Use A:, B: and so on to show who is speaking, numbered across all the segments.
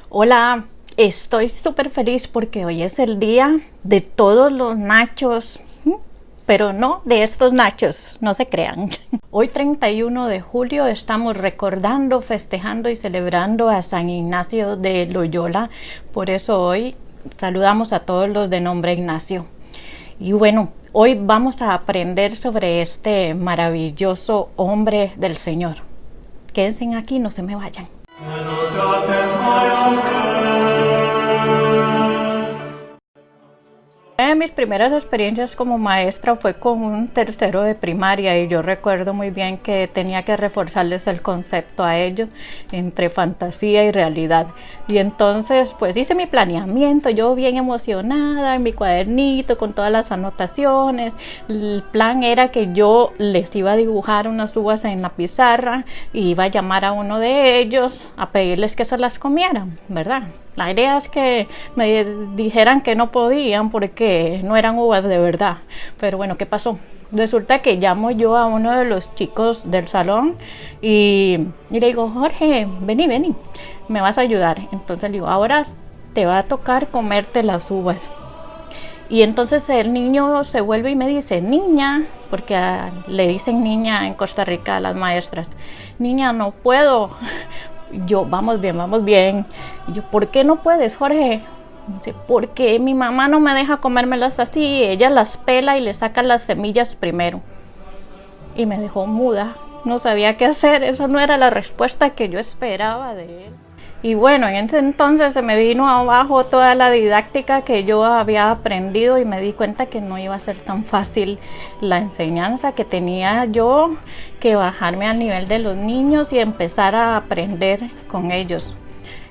A: Hola, estoy súper feliz porque hoy es el día de todos los nachos, pero no de estos nachos, no se crean. Hoy 31 de julio estamos recordando, festejando y celebrando a San Ignacio de Loyola, por eso hoy saludamos a todos los de nombre Ignacio. Y bueno, hoy vamos a aprender sobre este maravilloso hombre del Señor. Quédense aquí, no se me vayan. Una de mis primeras experiencias como maestra fue con un tercero de primaria y yo recuerdo muy bien que tenía que reforzarles el concepto a ellos entre fantasía y realidad. Y entonces pues hice mi planeamiento, yo bien emocionada en mi cuadernito con todas las anotaciones. El plan era que yo les iba a dibujar unas uvas en la pizarra y iba a llamar a uno de ellos a pedirles que se las comieran, ¿verdad? La idea es que me dijeran que no podían porque no eran uvas de verdad. Pero bueno, ¿qué pasó? Resulta que llamo yo a uno de los chicos del salón y le digo, Jorge, vení, me vas a ayudar. Entonces le digo, ahora te va a tocar comerte las uvas. Y entonces el niño se vuelve y me dice, niña, porque le dicen niña en Costa Rica a las maestras, niña, no puedo. Yo, vamos bien. Y yo, ¿por qué no puedes, Jorge? Dice, porque mi mamá no me deja comérmelas así, ella las pela y le saca las semillas primero. Y me dejó muda, no sabía qué hacer, esa no era la respuesta que yo esperaba de él. Y bueno, en ese entonces se me vino abajo toda la didáctica que yo había aprendido y me di cuenta que no iba a ser tan fácil la enseñanza, que tenía yo que bajarme al nivel de los niños y empezar a aprender con ellos.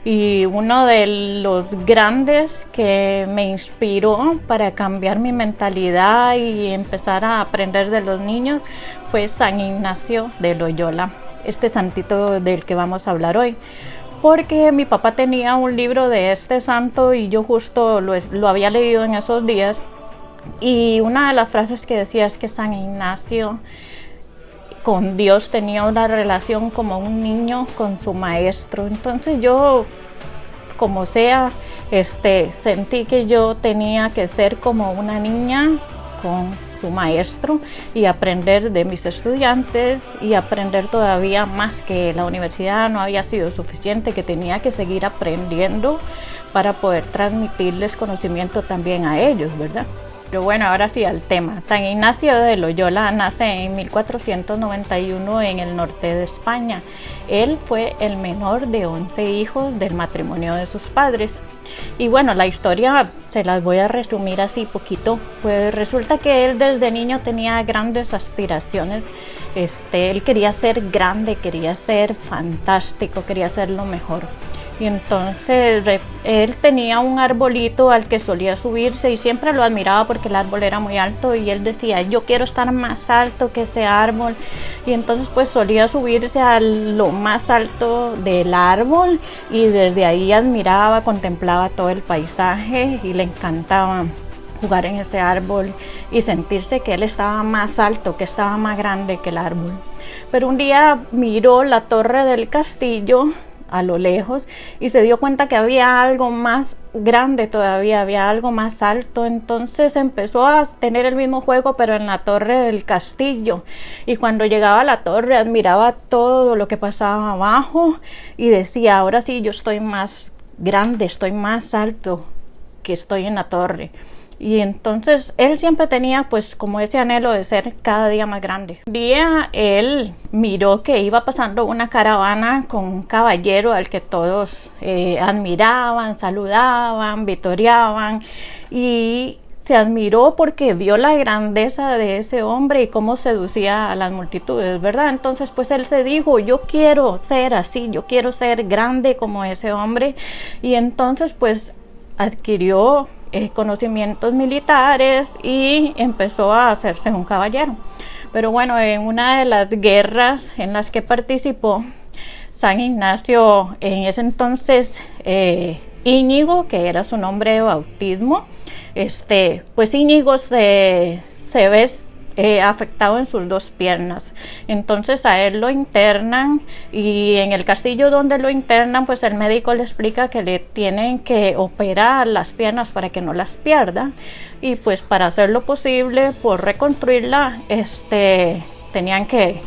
A: Y uno de los grandes que me inspiró para cambiar mi mentalidad y empezar a aprender de los niños fue San Ignacio de Loyola, este santito del que vamos a hablar hoy. Porque mi papá tenía un libro de este santo y yo justo lo había leído en esos días. Y una de las frases que decía es que San Ignacio con Dios tenía una relación como un niño con su maestro. Entonces yo, como sea, sentí que yo tenía que ser como una niña con su maestro y aprender de mis estudiantes y aprender todavía más, que la universidad no había sido suficiente, que tenía que seguir aprendiendo para poder transmitirles conocimiento también a ellos, ¿verdad? Pero bueno, ahora sí al tema. San Ignacio de Loyola nace en 1491 en el norte de España. Él fue el menor de 11 hijos del matrimonio de sus padres. Y bueno, la historia se las voy a resumir así poquito. Pues resulta que él desde niño tenía grandes aspiraciones. Él quería ser grande, quería ser fantástico, quería ser lo mejor. Y entonces él tenía un arbolito al que solía subirse y siempre lo admiraba porque el árbol era muy alto y él decía, yo quiero estar más alto que ese árbol. Y entonces pues solía subirse a lo más alto del árbol y desde ahí admiraba, contemplaba todo el paisaje y le encantaba jugar en ese árbol y sentirse que él estaba más alto, que estaba más grande que el árbol. Pero un día miró la torre del castillo a lo lejos y se dio cuenta que había algo más grande todavía, había algo más alto. Entonces empezó a tener el mismo juego pero en la torre del castillo, y cuando llegaba a la torre admiraba todo lo que pasaba abajo y decía, ahora sí yo estoy más grande, estoy más alto que estoy en la torre. Y entonces él siempre tenía pues como ese anhelo de ser cada día más grande. Un día él miró que iba pasando una caravana con un caballero al que todos admiraban, saludaban, vitoreaban, y se admiró porque vio la grandeza de ese hombre y cómo seducía a las multitudes, ¿verdad? Entonces pues él se dijo, yo quiero ser así, yo quiero ser grande como ese hombre. Y entonces pues adquirió conocimientos militares y empezó a hacerse un caballero. Pero bueno, en una de las guerras en las que participó, San Ignacio, en ese entonces Íñigo, que era su nombre de bautismo, pues Íñigo se ve afectado en sus 2 piernas. Entonces a él lo internan, y en el castillo donde lo internan, pues el médico le explica que le tienen que operar las piernas para que no las pierda, y pues para hacerlo posible, por reconstruirla, tenían que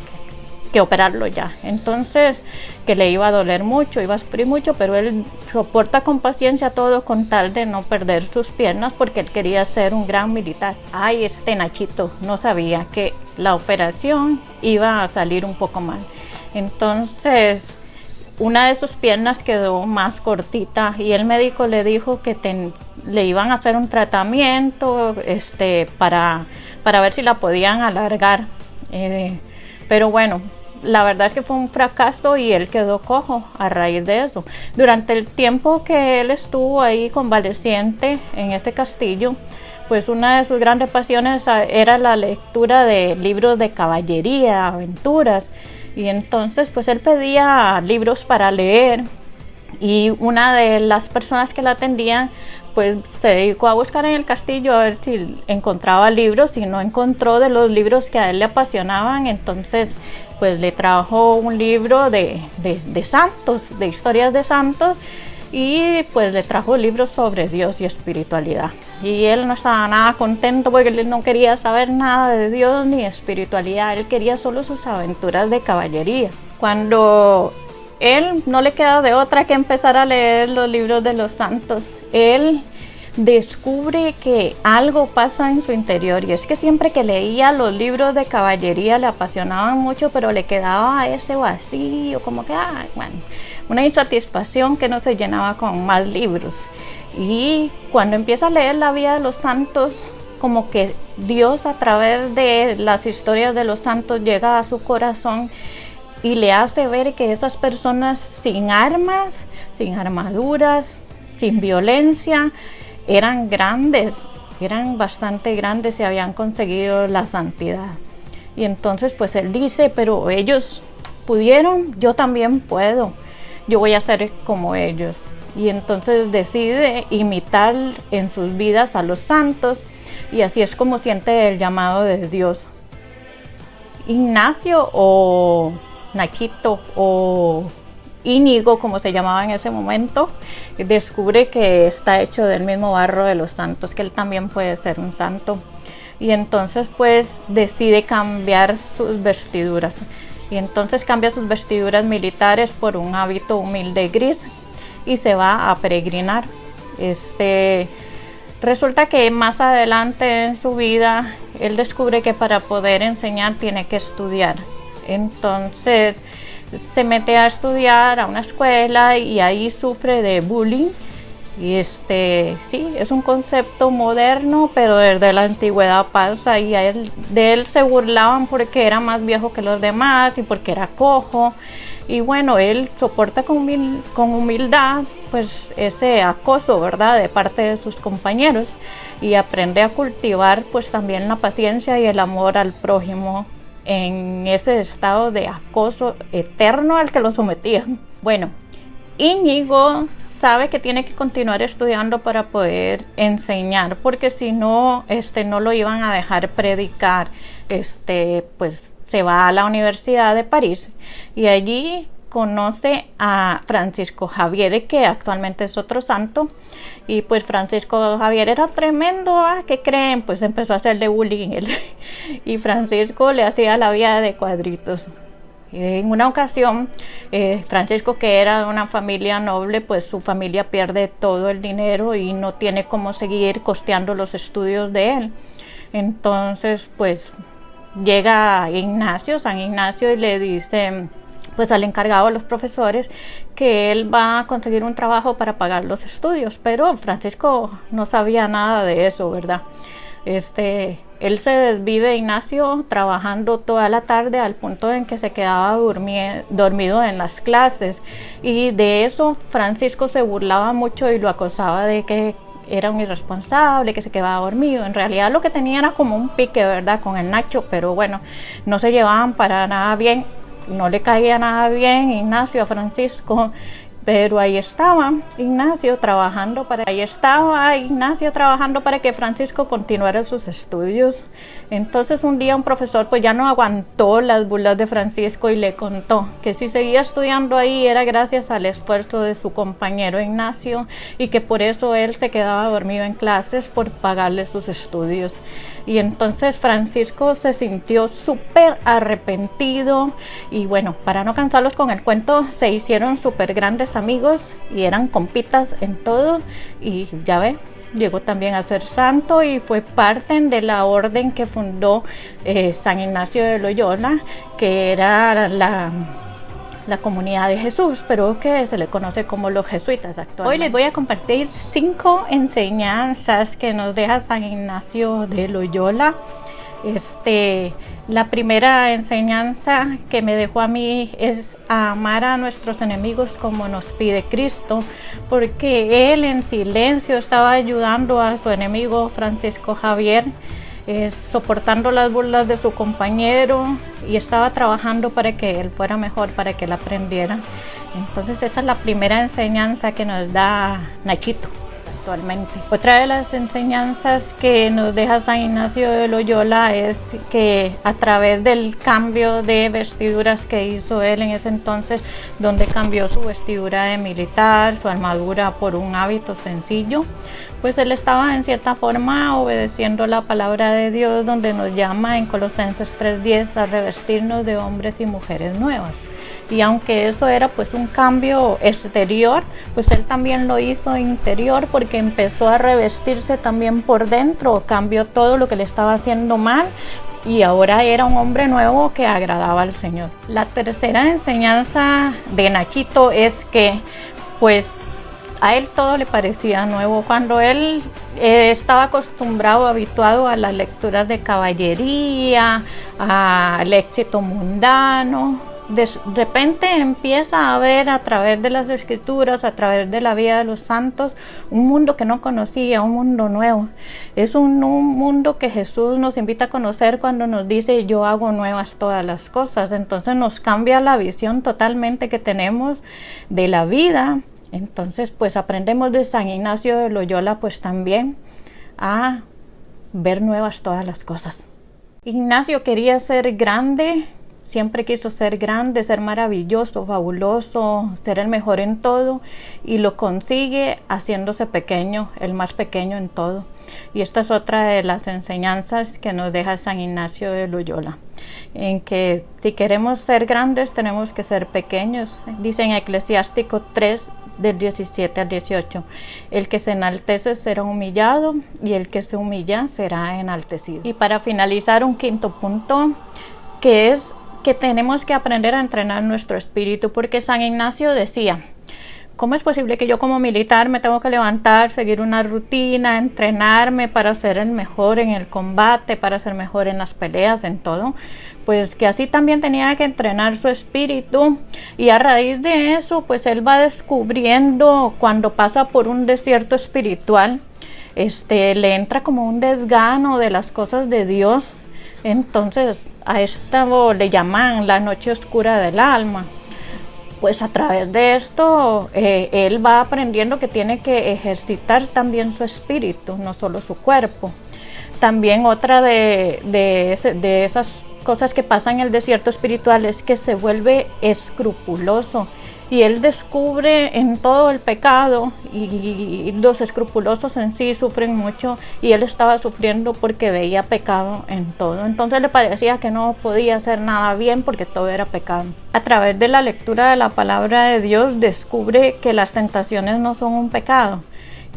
A: operarlo ya. Entonces, que le iba a doler mucho, iba a sufrir mucho, pero él soporta con paciencia todo con tal de no perder sus piernas, porque él quería ser un gran militar. Ay, Nachito no sabía que la operación iba a salir un poco mal. Entonces, una de sus piernas quedó más cortita, y el médico le dijo que le iban a hacer un tratamiento para ver si la podían alargar. Pero bueno, la verdad es que fue un fracaso y él quedó cojo a raíz de eso. Durante el tiempo que él estuvo ahí convaleciente en este castillo, pues una de sus grandes pasiones era la lectura de libros de caballería, aventuras, y entonces pues él pedía libros para leer, y una de las personas que la atendían pues se dedicó a buscar en el castillo a ver si encontraba libros, y no encontró de los libros que a él le apasionaban. Entonces pues le trajo un libro de santos, de historias de santos, y pues le trajo libros sobre Dios y espiritualidad. Y él no estaba nada contento porque él no quería saber nada de Dios ni espiritualidad, él quería solo sus aventuras de caballería. Cuando él no le queda de otra que empezar a leer los libros de los santos, él descubre que algo pasa en su interior, y es que siempre que leía los libros de caballería le apasionaban mucho, pero le quedaba ese vacío, como que bueno, una insatisfacción que no se llenaba con más libros. Y cuando empieza a leer la vida de los santos, como que Dios a través de las historias de los santos llega a su corazón y le hace ver que esas personas sin armas, sin armaduras, sin violencia, eran grandes, eran bastante grandes y habían conseguido la santidad. Y entonces pues él dice, pero ellos pudieron, yo también puedo, yo voy a ser como ellos. Y entonces decide imitar en sus vidas a los santos, y así es como siente el llamado de Dios. Ignacio, o Nachito, o Íñigo, como se llamaba en ese momento, descubre que está hecho del mismo barro de los santos, que él también puede ser un santo. Y entonces pues decide cambiar sus vestiduras. Y entonces cambia sus vestiduras militares por un hábito humilde gris y se va a peregrinar. Resulta que más adelante en su vida él descubre que para poder enseñar tiene que estudiar. Entonces se mete a estudiar a una escuela y ahí sufre de bullying. Y sí, es un concepto moderno, pero desde la antigüedad pasa, y de él se burlaban porque era más viejo que los demás y porque era cojo. Y bueno, él soporta con humildad pues ese acoso, ¿verdad?, de parte de sus compañeros, y aprende a cultivar pues también la paciencia y el amor al prójimo en ese estado de acoso eterno al que lo sometían. Bueno, Íñigo sabe que tiene que continuar estudiando para poder enseñar, porque si no, no lo iban a dejar predicar. Pues se va a la Universidad de París y allí conoce a Francisco Javier, que actualmente es otro santo. Y pues Francisco Javier era tremendo, ¿qué creen? Pues empezó a hacerle bullying y Francisco le hacía la vida de cuadritos. En una ocasión, Francisco, que era de una familia noble, pues su familia pierde todo el dinero y no tiene cómo seguir costeando los estudios de él. Entonces, pues llega San Ignacio, y le dice pues al encargado de los profesores que él va a conseguir un trabajo para pagar los estudios, pero Francisco no sabía nada de eso, ¿verdad? Él se desvive, Ignacio, trabajando toda la tarde al punto en que se quedaba dormido en las clases, y de eso Francisco se burlaba mucho y lo acosaba de que era un irresponsable, que se quedaba dormido. En realidad lo que tenía era como un pique, ¿verdad?, con el Nacho, pero bueno, no se llevaban para nada bien, no le caía nada bien Ignacio a Francisco. Pero ahí estaba Ignacio trabajando para que Francisco continuara sus estudios. Entonces un día un profesor pues ya no aguantó las burlas de Francisco y le contó que si seguía estudiando ahí era gracias al esfuerzo de su compañero Ignacio y que por eso él se quedaba dormido en clases por pagarle sus estudios. Y entonces Francisco se sintió súper arrepentido y bueno, para no cansarlos con el cuento, se hicieron súper grandes amigos y eran compitas en todo y ya ve, llegó también a ser santo y fue parte de la orden que fundó San Ignacio de Loyola, que era la comunidad de Jesús, pero que se le conoce como los jesuitas actualmente. Hoy les voy a compartir 5 enseñanzas que nos deja San Ignacio de Loyola. La primera enseñanza que me dejó a mí es a amar a nuestros enemigos como nos pide Cristo, porque él en silencio estaba ayudando a su enemigo Francisco Javier, soportando las burlas de su compañero y estaba trabajando para que él fuera mejor, para que él aprendiera. Entonces esa es la primera enseñanza que nos da Nachito actualmente. Otra de las enseñanzas que nos deja San Ignacio de Loyola es que a través del cambio de vestiduras que hizo él en ese entonces, donde cambió su vestidura de militar, su armadura por un hábito sencillo, pues él estaba en cierta forma obedeciendo la palabra de Dios, donde nos llama en Colosenses 3:10 a revestirnos de hombres y mujeres nuevas. Y aunque eso era pues un cambio exterior, pues él también lo hizo interior, porque empezó a revestirse también por dentro, cambió todo lo que le estaba haciendo mal y ahora era un hombre nuevo que agradaba al Señor. La tercera enseñanza de Nachito es que pues a él todo le parecía nuevo. Cuando él estaba acostumbrado, habituado a las lecturas de caballería, al éxito mundano, de repente empieza a ver a través de las escrituras, a través de la vida de los santos, un mundo que no conocía, un mundo nuevo. Es un mundo que Jesús nos invita a conocer cuando nos dice: yo hago nuevas todas las cosas. Entonces nos cambia la visión totalmente que tenemos de la vida. Entonces pues aprendemos de San Ignacio de Loyola pues también a ver nuevas todas las cosas. Ignacio quería ser grande. Siempre quiso ser grande, ser maravilloso, fabuloso, ser el mejor en todo, y lo consigue haciéndose pequeño, el más pequeño en todo. Y esta es otra de las enseñanzas que nos deja San Ignacio de Loyola, en que si queremos ser grandes tenemos que ser pequeños. Dice en Eclesiástico 3, del 17 al 18, el que se enaltece será humillado y el que se humilla será enaltecido. Y para finalizar, un quinto punto, que es que tenemos que aprender a entrenar nuestro espíritu, porque San Ignacio decía: ¿cómo es posible que yo como militar me tengo que levantar, seguir una rutina, entrenarme para ser el mejor en el combate, para ser mejor en las peleas, en todo? Pues que así también tenía que entrenar su espíritu, y a raíz de eso pues él va descubriendo, cuando pasa por un desierto espiritual, le entra como un desgano de las cosas de Dios. Entonces a esto le llaman la noche oscura del alma. Pues a través de esto él va aprendiendo que tiene que ejercitar también su espíritu, no solo su cuerpo. También otra de esas cosas que pasan en el desierto espiritual es que se vuelve escrupuloso, y él descubre en todo el pecado, y los escrupulosos en sí sufren mucho, y él estaba sufriendo porque veía pecado en todo. Entonces le parecía que no podía hacer nada bien porque todo era pecado. A través de la lectura de la palabra de Dios descubre que las tentaciones no son un pecado,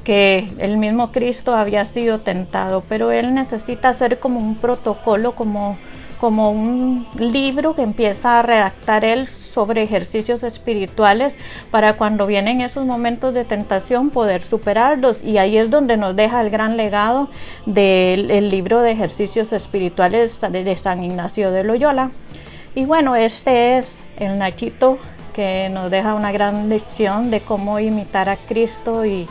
A: que el mismo Cristo había sido tentado, pero él necesita hacer como un protocolo, como un libro que empieza a redactar él sobre ejercicios espirituales, para cuando vienen esos momentos de tentación poder superarlos. Y ahí es donde nos deja el gran legado del libro de ejercicios espirituales de San Ignacio de Loyola. Y bueno, este es el Nachito, que nos deja una gran lección de cómo imitar a Cristo y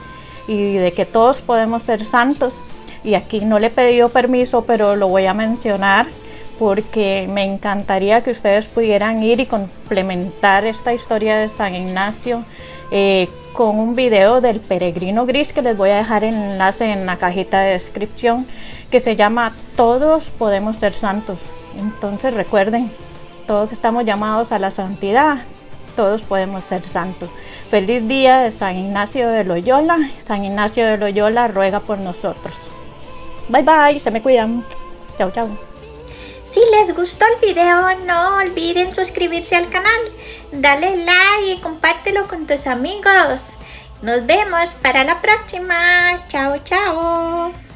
A: de que todos podemos ser santos. Y aquí no le he pedido permiso, pero lo voy a mencionar, porque me encantaría que ustedes pudieran ir y complementar esta historia de San Ignacio con un video del peregrino gris, que les voy a dejar el enlace en la cajita de descripción, que se llama Todos podemos ser santos. Entonces recuerden, todos estamos llamados a la santidad, todos podemos ser santos. Feliz día de San Ignacio de Loyola. San Ignacio de Loyola ruega por nosotros. Bye bye, se me cuidan. Chao, chao.
B: Si les gustó el video, no olviden suscribirse al canal, dale like y compártelo con tus amigos. Nos vemos para la próxima. Chao, chao.